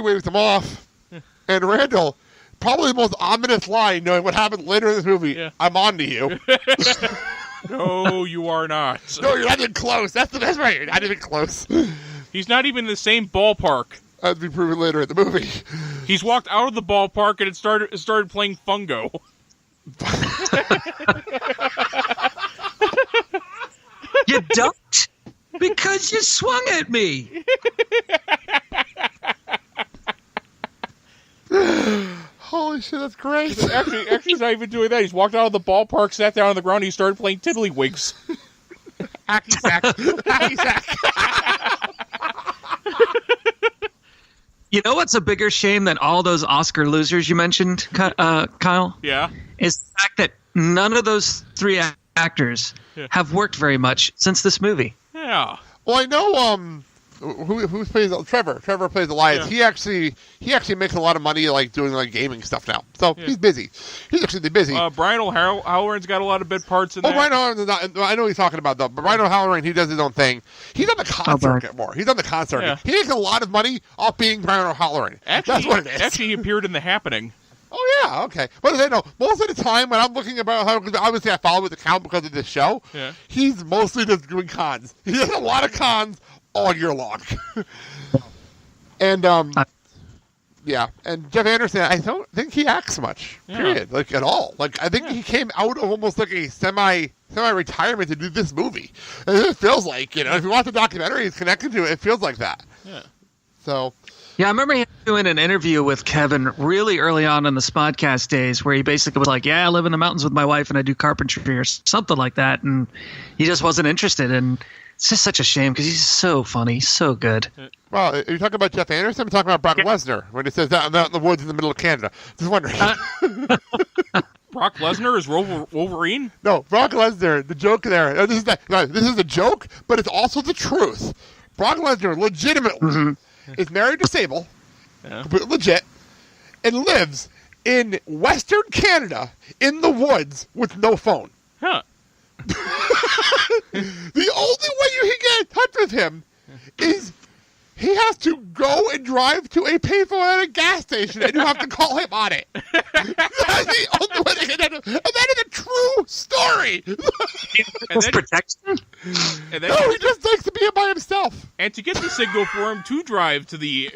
waves him off. And Randal, probably the most ominous line, knowing what happened later in this movie, I'm on to you. No, you are not. No, you're not even close. That's right. You're not even close. He's not even in the same ballpark. That'll be proven later in the movie. He's walked out of the ballpark and it started playing Fungo. You ducked because you swung at me. Holy shit, that's great. Actually, he's not even doing that. He's walked out of the ballpark, sat down on the ground, and he started playing Tiddlywinks. Hacky sack. Hacky sack. You know what's a bigger shame than all those Oscar losers you mentioned, Kyle? Yeah. Is the fact that none of those three actors have worked very much since this movie. Yeah. Well, I know who plays Trevor. Trevor plays Elias. Yeah. He actually makes a lot of money like doing like gaming stuff now. So he's busy. He's actually busy. Brian O'Halloran's got a lot of bid parts in that. Brian O'Halloran's not, I know what he's talking about though. But Brian O'Halloran, he does his own thing. He's on the concert more. He's on the concert. Yeah. He makes a lot of money off being Brian O'Halloran. That's what it is. Actually, he appeared in The Happening. Oh, yeah, okay. But I know, most of the time when I'm looking about how, obviously I follow his account because of this show, he's mostly just doing cons. He does a lot of cons all year long. And, yeah, and Jeff Anderson, I don't think he acts much, period, like, at all. Like, I think he came out of almost like a semi-retirement to do this movie. And it feels like, you know, if you watch the documentary he's connected to it, it feels like that. Yeah. So... Yeah, I remember him doing an interview with Kevin really early on in the Spodcast days where he basically was like, I live in the mountains with my wife and I do carpentry or something like that. And he just wasn't interested. And it's just such a shame because he's so funny, so good. Well, are you talking about Jeff Anderson? I'm talking about Brock Lesnar when it says that out in the woods in the middle of Canada. Just wondering. Brock Lesnar is Wolverine? No, Brock Lesnar, the joke there. This is a joke, but it's also the truth. Brock Lesnar legitimately is married to Sable, legit, and lives in Western Canada in the woods with no phone. Huh. The only way you can get in touch with him is he has to go and drive to a payphone at a gas station, and you have to call him on it. That's the only way to get in touch with him. And that is a true story. Protection? No, he just likes to be by himself. And to get the signal for him to drive to the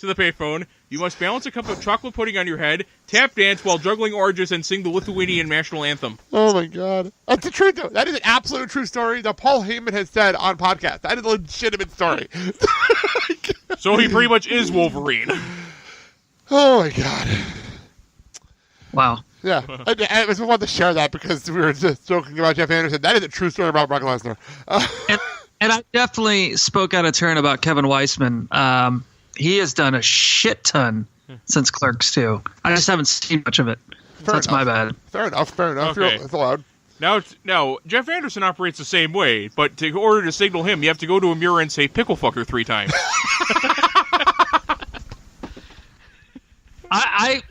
payphone, you must balance a cup of chocolate pudding on your head, tap dance while juggling oranges, and sing the Lithuanian national anthem. Oh my God, that's the truth. Though. That is an absolute true story that Paul Heyman has said on podcast. That is a legitimate story. So he pretty much is Wolverine. Oh my God. Wow. Yeah, I just wanted to share that because we were just joking about Jeff Anderson. That is a true story about Brock Lesnar. And I definitely spoke out of turn about Kevin Weissman. He has done a shit ton since Clerks 2. I just haven't seen much of it. That's my bad. Fair enough. Okay. It's allowed. Now, Jeff Anderson operates the same way, but in order to signal him, you have to go to a mirror and say "pickle fucker" 3 times. I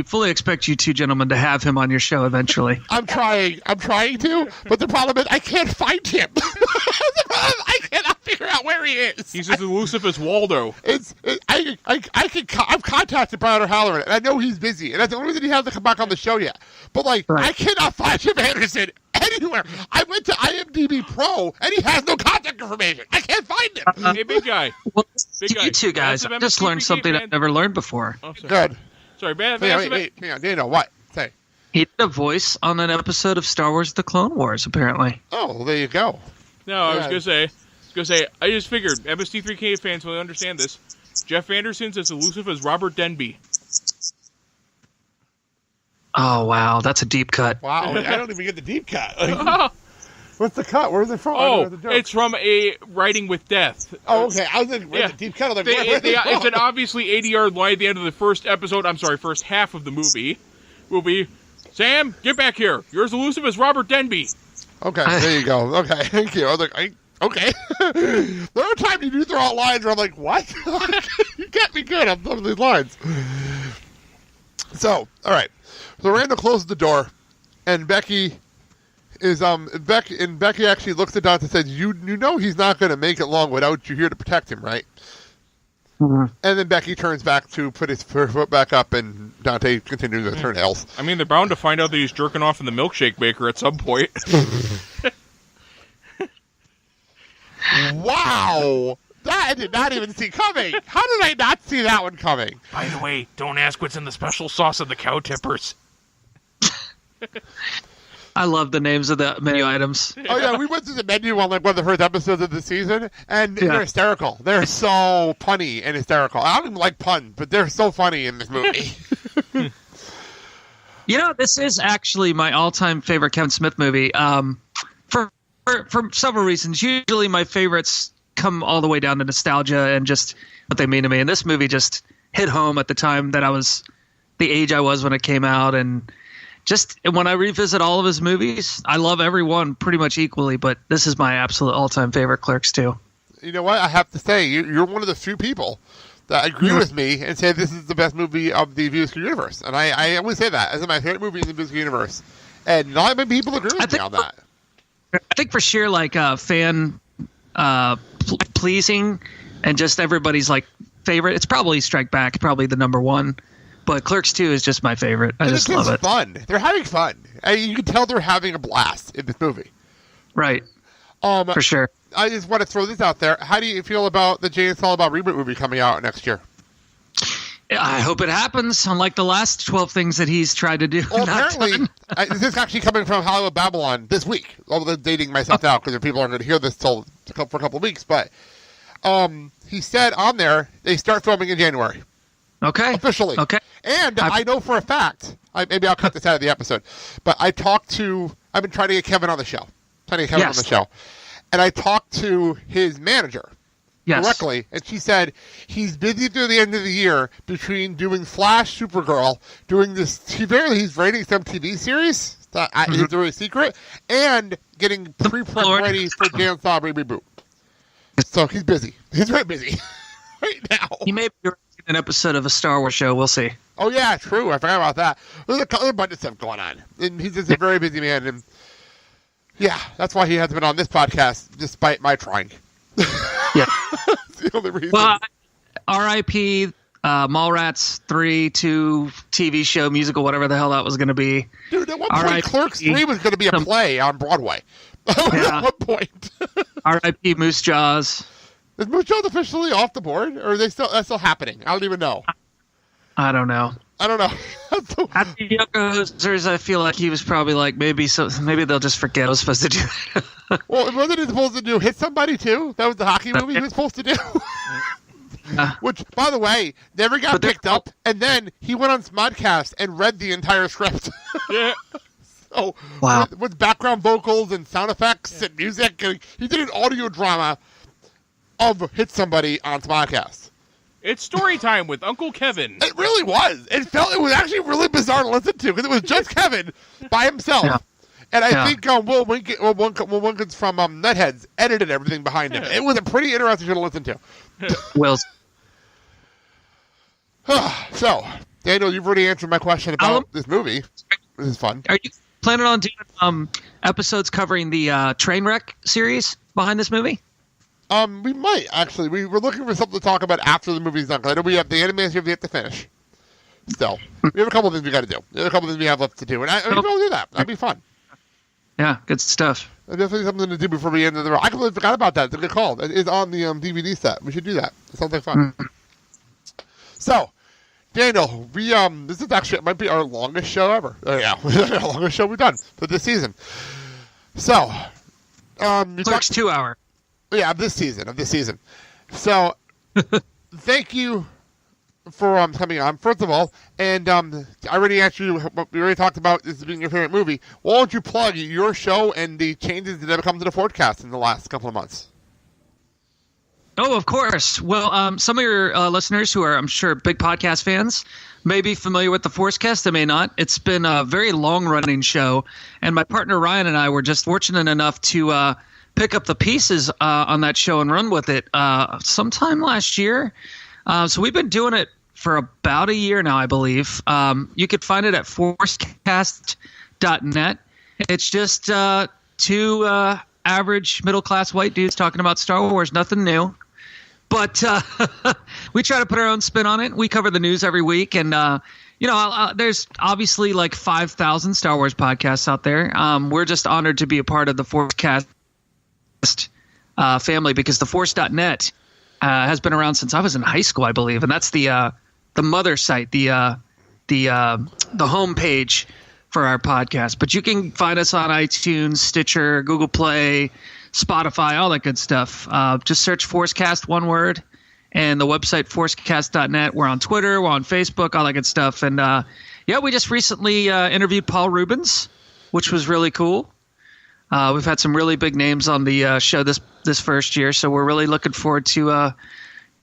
fully expect you two gentlemen to have him on your show eventually. I'm trying to, but the problem is I can't find him. I cannot figure out where he is. He's as elusive as Waldo. I've contacted Brian O'Halloran, and I know he's busy, and that's the only reason he hasn't come back on the show yet. But I cannot find Jeff Anderson anywhere. I went to IMDb Pro, and he has no contact information. I can't find him. Hey, big guy. Well, you two guys, I just learned something I've never learned before. Oh, sorry. Good. Sorry, man. Wait, hang on, Dano, what? Say. He did a voice on an episode of Star Wars: The Clone Wars, apparently. Oh, well, there you go. No, I was gonna say. I just figured MST3K fans will understand this. Jeff Anderson's as elusive as Robert Denby. Oh wow, that's a deep cut. Wow, I don't even get the deep cut. What's the cut? Where's it from? Oh, it's from a Writing with Death. Oh, okay. I was in the deep cut. It's an obviously 80-yard line at the end of the first episode. I'm sorry, first half of the movie. Will be, Sam, get back here. You're as elusive as Robert Denby. Okay, there you go. Okay, thank you. I was like, okay. There are times you do throw out lines where I'm like, what? You get me good on some of these lines. So, all right. So Randal closes the door, and Becky is Becky actually looks at Dante and says, "You know he's not going to make it long without you here to protect him, right?" Mm-hmm. And then Becky turns back to put his foot back up, and Dante continues with her nails. I mean, they're bound to find out that he's jerking off in the milkshake maker at some point. Wow! That I did not even see coming. How did I not see that one coming? By the way, don't ask what's in the special sauce of the cow tippers. I love the names of the menu items. Oh yeah, we went through the menu on like one of the first episodes of the season, and they're hysterical. They're so punny and hysterical. I don't even like puns, but they're so funny in this movie. You know, this is actually my all-time favorite Kevin Smith movie. For several reasons. Usually, my favorites come all the way down to nostalgia and just what they mean to me. And this movie just hit home at the time that I was the age I was when it came out, and just when I revisit all of his movies, I love every one pretty much equally, but this is my absolute all-time favorite, Clerks 2. You know what? I have to say, you're one of the few people that agree with me and say this is the best movie of the Musical universe. And I always say that. This is my favorite movie in the Musical universe. And not many people agree with me on that. I think for sheer, like, fan pleasing and just everybody's, like, favorite, it's probably Strike Back, probably the number one. But Clerks 2 is just my favorite. I just love it. It's fun. They're having fun. You can tell they're having a blast in this movie. Right. For sure. I just want to throw this out there. How do you feel about the Jay and Silent Bob reboot movie coming out next year? I hope it happens, unlike the last 12 things that he's tried to do. Well, apparently, this is actually coming from Hollywood Babylon this week. Although dating myself out because people aren't going to hear this for a couple of weeks. But he said on there they start filming in January. Okay. Officially. Okay. And I know for a fact, maybe I'll cut this out of the episode, but I've been trying to get Kevin on the show. On the show. And I talked to his manager directly, and she said he's busy through the end of the year between doing Flash, Supergirl, doing this, he's writing some TV series, that is really secret, and getting pre-prep ready for Dan Saab reboot. So he's busy. He's very busy right now. He may be an episode of a Star Wars show. We'll see. Oh, yeah, true. I forgot about that. There's a bunch of stuff going on. And he's just a very busy man. And yeah, that's why he hasn't been on this podcast, despite my trying. Yeah. That's the only reason. Well, R.I.P. Mallrats 3, 2, TV show, musical, whatever the hell that was going to be. Dude, at one point, Clerks 3 was going to be a play on Broadway. At one point. R.I.P. Moose Jaws. Is Moose Jaws officially off the board, or that's still happening? I don't even know. I don't know. At the Yoko Hosers, I feel like he was probably like, maybe they'll just forget I was supposed to do that. Well, wasn't he supposed to do Hit Somebody, too? That was the hockey movie he was supposed to do. Which, by the way, never got picked up, and then he went on Smodcast and read the entire script. Yeah. So, wow. With background vocals and sound effects and music, and he did an audio drama of Hit Somebody on Smodcast. It's story time with Uncle Kevin. It really was. It was actually really bizarre to listen to because it was just Kevin by himself. Yeah. And I think Will Winkins from Netheads edited everything behind him. It was a pretty interesting show to listen to. Will's. So, Daniel, you've already answered my question about this movie. This is fun. Are you planning on doing episodes covering the Trainwreck series behind this movie? We might, actually. We were looking for something to talk about after the movie's done, because I know we have the animation we have to finish. So, we have a couple of things we got to do. We have a couple of things we have left to do, and maybe we'll do that. That'd be fun. Yeah, good stuff. Definitely something to do before we end the road. I completely forgot about that. It's a good call. It is on the DVD set. We should do that. It sounds like fun. So, Daniel, this is actually, it might be our longest show ever. Yeah, our longest show we've done for this season. So, Clerks 2 hour. Yeah, of this season. So, thank you for coming on, first of all. And I already answered you what we already talked about this being your favorite movie. Why don't you plug your show and the changes that have come to the Forcecast in the last couple of months? Oh, of course. Well, some of your listeners who are, I'm sure, big podcast fans may be familiar with the Forcecast. They may not. It's been a very long-running show. And my partner Ryan and I were just fortunate enough to pick up the pieces on that show and run with it sometime last year. So we've been doing it for about a year now, I believe. You could find it at forcecast.net. It's just two average middle-class white dudes talking about Star Wars. Nothing new. But we try to put our own spin on it. We cover the news every week. And, there's obviously like 5,000 Star Wars podcasts out there. We're just honored to be a part of the Forcecast family because the Force.net has been around since I was in high school, I believe. And that's the mother site, the home page for our podcast. But you can find us on iTunes, Stitcher, Google Play, Spotify, all that good stuff. Just search Forcecast, one word, and the website forcecast.net. We're on Twitter, we're on Facebook, all that good stuff. And we just recently interviewed Paul Rubens, which was really cool. We've had some really big names on the show this first year, so we're really looking forward to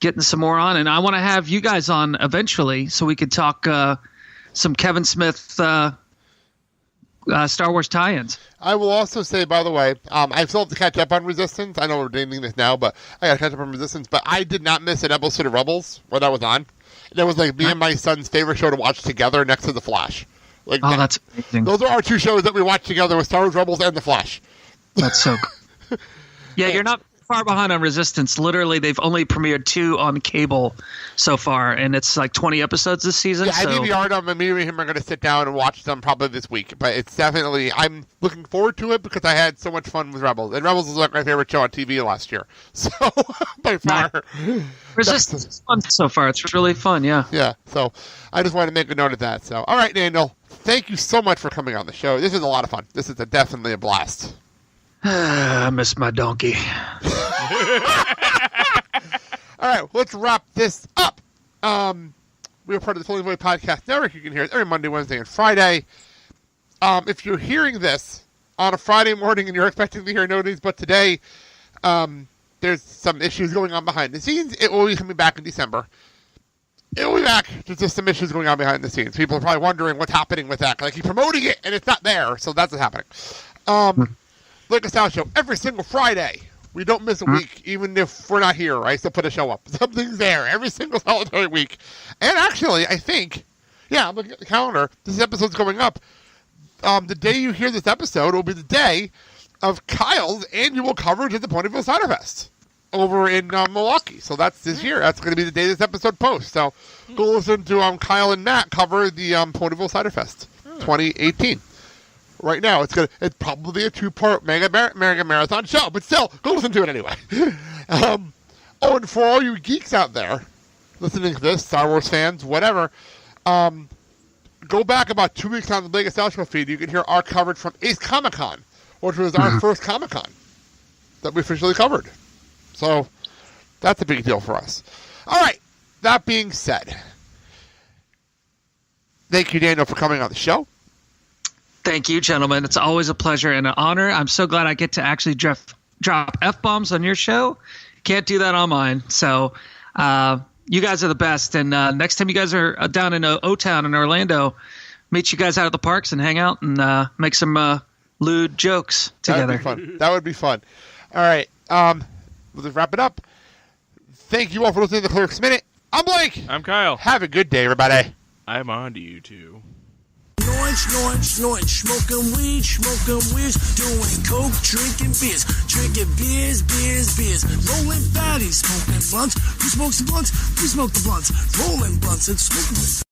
getting some more on. And I want to have you guys on eventually so we could talk some Kevin Smith Star Wars tie-ins. I will also say, by the way, I still have to catch up on Resistance. I know we're naming this now, but I got to catch up on Resistance. But I did not miss an episode of Rebels where that was on. That was like me and my son's favorite show to watch together next to The Flash. That's amazing. Those are our two shows that we watch together with Star Wars Rebels and The Flash. That's so cool. Yeah, you're not far behind on Resistance. Literally, they've only premiered 2 on cable so far, and it's like 20 episodes this season. Yeah, I DVR'd them, and me and him are going to sit down and watch them probably this week. But it's definitely, I'm looking forward to it because I had so much fun with Rebels. And Rebels was like my favorite show on TV last year. So, by far. Resistance is fun so far. It's really fun, yeah. Yeah, so I just wanted to make a note of that. So, all right, Randal, thank you so much for coming on the show. This is a lot of fun. This is definitely a blast. I miss my donkey. All right, let's wrap this up. We are part of the Fully Void Podcast Network. You can hear it every Monday, Wednesday, and Friday. If you're hearing this on a Friday morning and you're expecting to hear no news but today, there's some issues going on behind the scenes. It will be coming back in December. It will be back. There's just some issues going on behind the scenes. People are probably wondering what's happening with that. I keep promoting it, and it's not there, so that's what's happening. Like a Sound Show every single Friday. We don't miss a week, even if we're not here. I still put a show up. Something's there every single solitary week. And actually, I think, I'm looking at the calendar. This episode's going up. The day you hear this episode will be the day of Kyle's annual coverage at the Ponyville Cider Fest over in Milwaukee. So that's this year. That's going to be the day this episode posts. So go listen to Kyle and Matt cover the Ponyville Cider Fest 2018. Right now, it's probably a 2-part mega marathon show, but still, go listen to it anyway. And for all you geeks out there listening to this, Star Wars fans, whatever, go back about 2 weeks on the Vegas South Show feed. You can hear our coverage from Ace Comic-Con, which was our first Comic-Con that we officially covered. So that's a big deal for us. All right, that being said, thank you, Daniel, for coming on the show. Thank you, gentlemen. It's always a pleasure and an honor. I'm so glad I get to actually drop F-bombs on your show. Can't do that on mine. So you guys are the best. And next time you guys are down in O-Town in Orlando, meet you guys out at the parks and hang out and make some lewd jokes together. That would be fun. All right. We'll just wrap it up. Thank you all for listening to the Clerks Minute. I'm Blake. I'm Kyle. Have a good day, everybody. I'm on to you two. Snorting, smoking weed, doing coke, drinking beers, rolling fatties, smoking blunts. Who smokes the blunts? We smoke the blunts, rolling blunts and smoking.